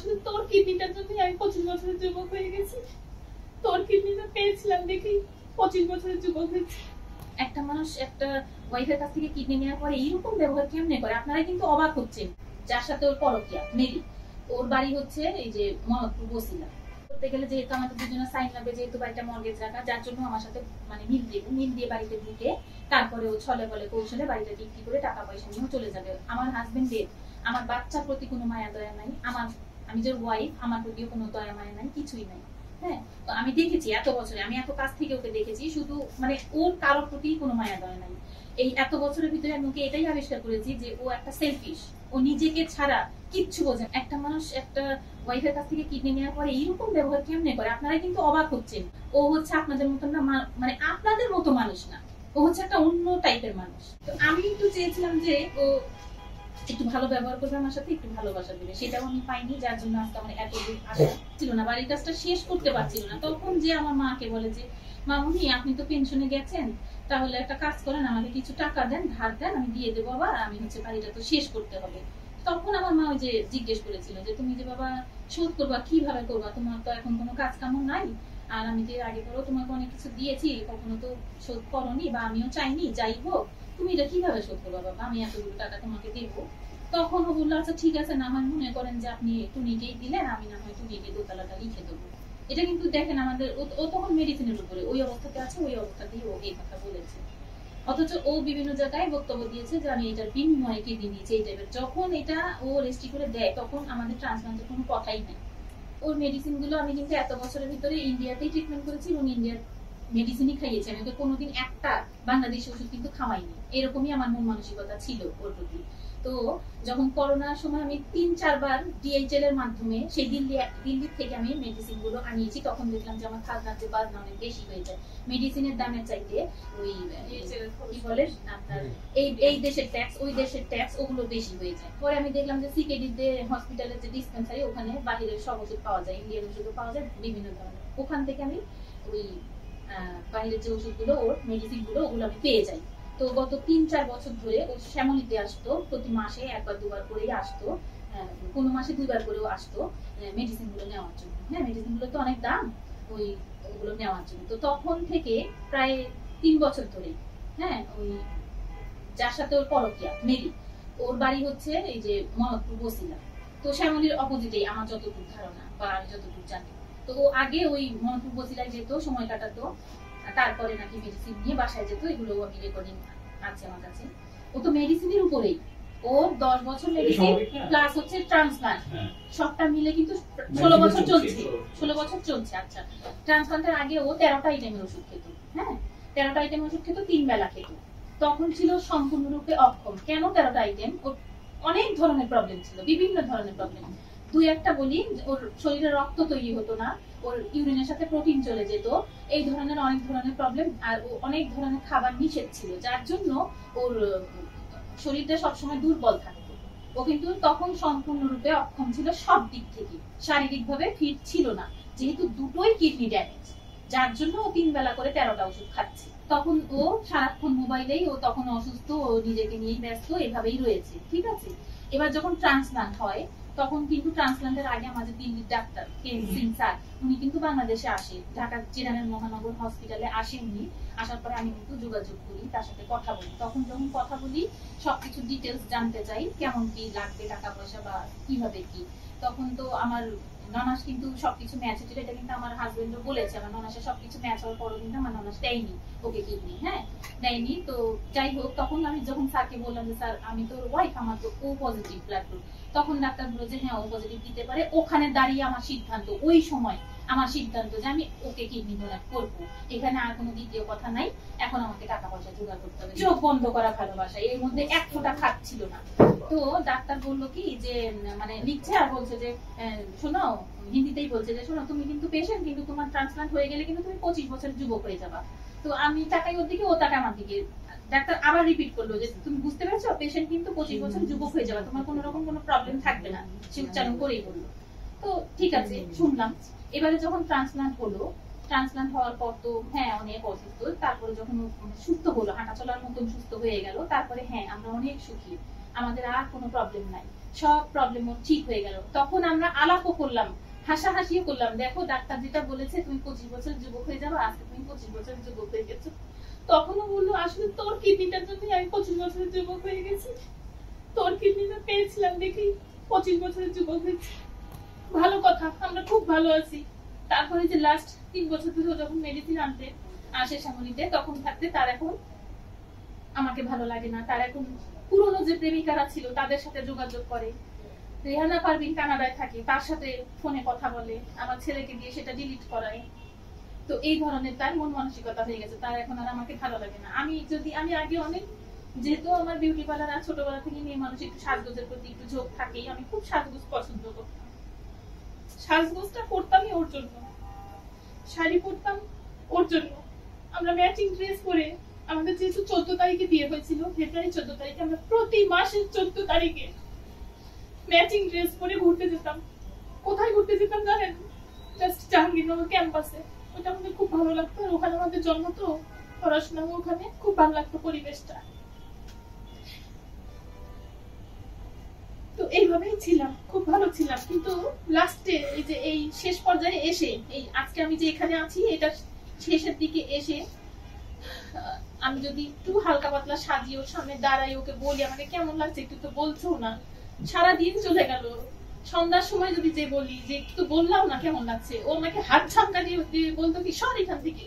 শুধু তোর কিডনিটার জন্যই আমি 25 বছরের যুবক হয়ে গেছি। তোর কিডনিটা পেয়েছিলাম দেখেই 25 বছরের যুবক হয়েছি। একটা মানুষ একটা ওয়াইফের কাছ থেকে কিডনি নেওয়ার পরে এইরকম ব্যবহার কেমনে করে? আপনারা কিন্তু অবাক হচ্ছেন। যার সাথে ওর পরকিয়া মেরি, ওর বাড়ি হচ্ছে এই যে মোহাম্মদপুর বসিলা। করতে গেলে যেহেতু আমাদের দুজনের সাইন লাগবে, যেহেতু বাড়িটা মর্গেজ রাখা, যার জন্য আমার সাথে মানে মিল দিয়ে বাড়িতে ঢুকে তারপরে ও ছলে বলে কৌশলে বাড়িটা বিক্রি করে টাকা পয়সা নিয়েও চলে যাবে। আমার হাজবেন্ডের আমার বাচ্চার প্রতি কোনো মায়া দয়া নাই, আমি যে ওয়াইফ আমার প্রতিও কোনো দয়া মায়া নাই, কিছুই নাই। হ্যাঁ, তো আমি দেখেছি এত বছরে, আমি এত কাছ থেকে ওকে দেখেছি, শুধু মানে ওর কারোর প্রতি কোনো মায়া দয়া নাই। এই এত বছরের ভিতরে আমি ওকে এটাই আবিষ্কার করেছি যে ও একটা সেলফিশ, ও নিজেকে ছাড়া কিচ্ছু বোঝে। একটা মানুষ একটা ওয়াইফের কাছ থেকে কিডনি নেওয়ার পরে এইরকম ব্যবহার কেমনে করে? আপনারা কিন্তু অবাক হচ্ছেন। ও হচ্ছে আপনাদের মতো না, মানে আপনাদের মতো মানুষ না, ও হচ্ছে একটা অন্য টাইপের মানুষ। তো আমি একটু চেয়েছিলাম যে ও একটু ভালো ব্যবহার করবে আমার সাথে, একটু ভালোবাসা দেবে, সেটাও আমি পাইনি। যার জন্য আজকে আমার এত দূর আসা ছিল না, বাড়ির কাজটা শেষ করতে পারছিল না। তখন যে আমার মাকে বলে যে মামুনি আপনি তো পেনশনে গেছেন, তাহলে একটা কাজ করেন, আমাকে কিছু টাকা দেন, ধার দেন, আমি দিয়ে দেবো, আবার আমি হচ্ছে বাড়িটা তো শেষ করতে হবে। তখন আমার মা ওই যে জিজ্ঞেস করেছিল যে তুমি যে বাবা শোধ করবা, কিভাবে করবা, তোমার তো এখন কোনো কাজ কামও নাই, আর আমি যে আগে পরেও তোমাকে অনেক কিছু দিয়েছি, কখনো তো শোধ করনি বা আমিও চাইনি, যাই হোক তুমি এটা কিভাবে শোধ করবা বাবা, আমি এতগুলো টাকা তোমাকে দেবো। তখন ও বললো আচ্ছা ঠিক আছে, না হয় মনে করেন যে আপনি টুনিকেই দিলেন, আমি না হয় টুনিকে দোতলাটা লিখে দেবো। এটা কিন্তু দেখেন আমাদের, ও তখন মেডিসিনের উপরে ওই অবস্থাতে আছে, ওই অবস্থাতেই ও এই কথা বলেছে। অথচ ও বিভিন্ন জায়গায় বক্তব্য দিয়েছে যে আমি এটার বিনিময়ে কিডনি দিয়েছি এই টাইপের। যখন এটা ও রেজিস্ট্রি করে দেয় তখন আমাদের ট্রান্সপ্লান্টের কোনো কথাই নাই। ওর মেডিসিন গুলো আমি কিন্তু এত বছরের ভিতরে ইন্ডিয়াতেই ট্রিটমেন্ট করেছি এবং ইন্ডিয়ার মেডিসিনই খাইয়েছি, আমি ওকে কোনোদিন একটা বাংলাদেশি ওষুধ কিন্তু খাওয়াইনি। এরকমই আমার মন মানসিকতা ছিল ওর প্রতি। তো যখন করোনার সময় আমি 3-4 বার ডিএইচএল এর মাধ্যমে সেই দিল্লি থেকে আমি মেডিসিন গুলো আনিয়েছি, তখন দেখলাম যে আমার খাজনার যে বাজনা অনেক বেশি হয়ে যায়। মেডিসিনের দামের চাইতে ওই কি বলে আপনার এই দেশের ট্যাক্স, ওই দেশের ট্যাক্স, ওগুলো বেশি হয়ে যায়। পরে আমি দেখলাম যে সিকেডি তে হসপিটালের যে ডিসপেন্সারি, ওখানে বাহিরের সব ওষুধ পাওয়া যায়, ইন্ডিয়ান ওষুধও পাওয়া যায় বিভিন্ন ধরনের। ওখান থেকে আমি ওই বাইরের যে ওষুধগুলো, ওর মেডিসিন গুলো, ওগুলো আমি পেয়ে যাই। তো গত 3-4 বছর ধরে ও শ্যামলীতে আসতো, প্রতি মাসে 1-2 বার করেই আসতো, কোনো মাসে 2 বার করেও আসতো মেডিসিন গুলো নেওয়ার জন্য। হ্যাঁ, মেডিসিন গুলো তো অনেক দাম, ওগুলো নেওয়ার জন্য। তো তখন থেকে প্রায় 3 বছর ধরে, হ্যাঁ, ওই যার সাথে ওর পরকিয়া মেরি, ওর বাড়ি হচ্ছে এই যে মোহাম্মদপুর বসিলা। তো শ্যামলীর অপোজিটেই আমার যতটুকু ধারণা বা আমি যতটুকু জানি। তো ও আগে ওই মোহাম্মদপুর বসিলায় যেত, সময় কাটাতো, তারপরে নাকি মেডিসিন নিয়ে বাসায় যেত, এগুলো আমি রেকর্ডিং আছে আমার কাছে। ও তো মেডিসিনের উপরেই, ও 10 বছর মেডিসিন প্লাস হচ্ছে ট্রান্সপ্লান্ট, সবটা মিলে কিন্তু 16 বছর চলছে। 16 বছর চলছে। আচ্ছা, ট্রান্সপ্লান্টের আগে ও 13টা আইটেমের ওষুধ খেত। হ্যাঁ, 13টা আইটেমের ওষুধ খেত, 3 বেলা খেত। তখন ছিল সম্পূর্ণরূপে অক্ষম। কেন 13টা আইটেম? ওর অনেক ধরনের প্রবলেম ছিল, বিভিন্ন ধরনের প্রবলেম। 2-1টা বলি, ওর শরীরে রক্ত তৈরি হতো না, ওর ইউরিনের সাথে প্রোটিন চলে যেত, এই ধরনের অনেক ধরনের প্রবলেম। আর ও অনেক ধরনের খাবার নিষেধ ছিল, যার জন্য ওর শরীরটা সবসময় দুর্বল থাকতো। ও কিন্তু তখন সম্পূর্ণরূপে অক্ষম ছিল সব দিক থেকে, শারীরিকভাবে ফিট ছিল না, যেহেতু দুটোই কিডনি ড্যামেজ, যার জন্য ও 3 বেলা করে 13টা ওষুধ খাচ্ছে। তখন ও সারাক্ষণ মোবাইলেই, ও তখন অসুস্থ, ও নিজেকে নিয়েই ব্যস্ত, এভাবেই রয়েছে। ঠিক আছে, এবার যখন ট্রান্সপ্লান্ট হয়, তখন কিন্তু ট্রান্সপ্লান্টের আগে আমাদের দিল্লির ডাক্তার কেএম সিং স্যার, উনি কিন্তু বাংলাদেশে আসে, ঢাকা জেনারেল মহানগর হসপিটালে আসেন উনি। আসার পরে আমি কিন্তু যোগাযোগ করি, তার সাথে কথা বলি। তখন যখন কথা বলি, সবকিছু ডিটেলস জানতে চাই, কেমন কি লাগবে টাকা পয়সা বা কিভাবে কি। তখন তো আমার ননাস কিন্তু সবকিছু ম্যাচ হচ্ছিল, এটা কিন্তু আমার হাজবেন্ডও বলেছে, আমার ননাসের সবকিছু ম্যাচ হওয়ার পরও কিন্তু আমার ননাস দেয়নি ওকে কিডনি। হ্যাঁ, দেয়নি। তো যাই হোক, তখন আমি যখন স্যারকে বললাম যে স্যার আমি তো ওয়াইফ, আমার তো ও পজিটিভ ব্লাড গ্রুপ, তখন ডাক্তার বলল যে হ্যাঁ ও পজিটিভ দিতে পারে। ওখানে দাঁড়িয়ে আমার সিদ্ধান্ত, ওই সময় আমার সিদ্ধান্ত যে আমি ওকে কিডনি ডোনেট করবো। এখানে আর কোনো দ্বিতীয় কথা নাই, এখন আমাকে টাকা পয়সা জোগাড় করতে হবে। চোখ বন্ধ করা ভালোবাসা, এর মধ্যে এক ফোঁটা খাচ্ছিল না। তো ডাক্তার বললো কি যে মানে লিখছে আর বলছে যে শোনো, হিন্দিতেই বলছে যে শোনো তুমি কিন্তু পেশেন্ট, কিন্তু তোমার ট্রান্সপ্লান্ট হয়ে গেলে কিন্তু তুমি 25 বছরের যুবক হয়ে যাবা। তো আমি তাকাই ওর দিকে, ও তাকায় আমার দিকে। ডাক্তার আবার রিপিট করলো যে তুমি বুঝতে পারছো, পেশেন্ট কিন্তু 25 বছর যুবক হয়ে যাবে, তোমার কোনো রকম কোনো প্রবলেম থাকবে না, সে উচ্চারণ করেই বললো। তো ঠিক আছে, শুনলাম। এবারে যখন ট্রান্সপ্লান্ট হলো, ট্রান্সপ্লান্ট হওয়ার পর তো হ্যাঁ অনেক অসুস্থ, তারপরে যখন সুস্থ হলো, হাঁটা চলার মতন সুস্থ হয়ে গেল, তারপরে হ্যাঁ আমরা অনেক সুখী, আমাদের আর কোনো প্রবলেম নাই। সব প্রবলেম ঠিক হয়ে গেল। তখন আমরা আলাপও করলাম, হাসাহাসিও করলাম, দেখো ডাক্তার যেটা বলেছে তুমি 25 বছর যুবক হয়ে যাবে, আজকে তুমি 25 বছর যুবক হয়ে গেছো। তখনও বললো আসলে তোর কিডনিটার জন্য আমি 25 বছরের যুবক হয়ে গেছি, তোর কিডনিটা পেয়েছিলাম দেখি 25 বছরের যুবক হয়েছি। ভালো কথা, আমরা খুব ভালো আছি। তারপরে যে লাস্ট 3 বছর ধরে যখন মেডিসিন আনতে আসে শ্যামলীতে, তখন থাকতে তার এখন আমাকে ভালো লাগে না। তার এখন পুরনো যে প্রেমিকারা ছিল তাদের সাথে যোগাযোগ করে। রেহানা পারভিন কানাডায় থাকে, তার সাথে ফোনে কথা বলে, আমার ছেলেকে দিয়ে সেটা ডিলিট করায়। তো এই ধরনের তার মন মানসিকতা হয়ে গেছে, তার এখন আর আমাকে ভালো লাগে না। আমি আগে অনেক, যেহেতু আমার বিউটি পার্লার আর ছোটবেলা থেকে মেয়ে মানুষ একটু সাজগোজের প্রতি একটু ঝোঁক থাকেই, আমি খুব সাজগোজ পছন্দ করতাম। সাজগোজটা করতামই ওর জন্য, শাড়ি পরতাম ওর জন্য। আমরা ম্যাচিং ড্রেস পরে, আমাদের যেহেতু 14 তারিখে বিয়ে হয়েছিল, ফেব্রুয়ারি 14 তারিখে, আমরা প্রতি মাসের 14 তারিখে ম্যাচিং ড্রেস পরে ঘুরতে যেতাম। কোথায় ঘুরতে যেতাম জানেন? জাস্ট জাহাঙ্গীরনগর ক্যাম্পাসে। ওটা আমাদের খুব ভালো লাগতো, আর ওখানে আমাদের জন্ম, তো পড়াশোনা ওখানে, খুব ভালো লাগতো পরিবেশটা। তো এইভাবেই ছিলাম, খুব ভালো ছিলাম। কিন্তু লাস্টে এই যে এই শেষ পর্যায়ে এসে, এই আজকে আমি যে এখানে আছি, এটা শেষের দিকে এসে আমি যদি একটু হালকা পাতলা সাজিয়ে ওর সামনে দাঁড়াই, ওকে বলি আমাকে কেমন লাগছে, একটু তো বলছো না। সারাদিন চলে গেল, সন্ধ্যার সময় যদি যে বলি যে একটু বললাম না কেমন লাগছে, ও আমাকে হাত ঝামকা দিয়ে বলতো কি সর এখান থেকে।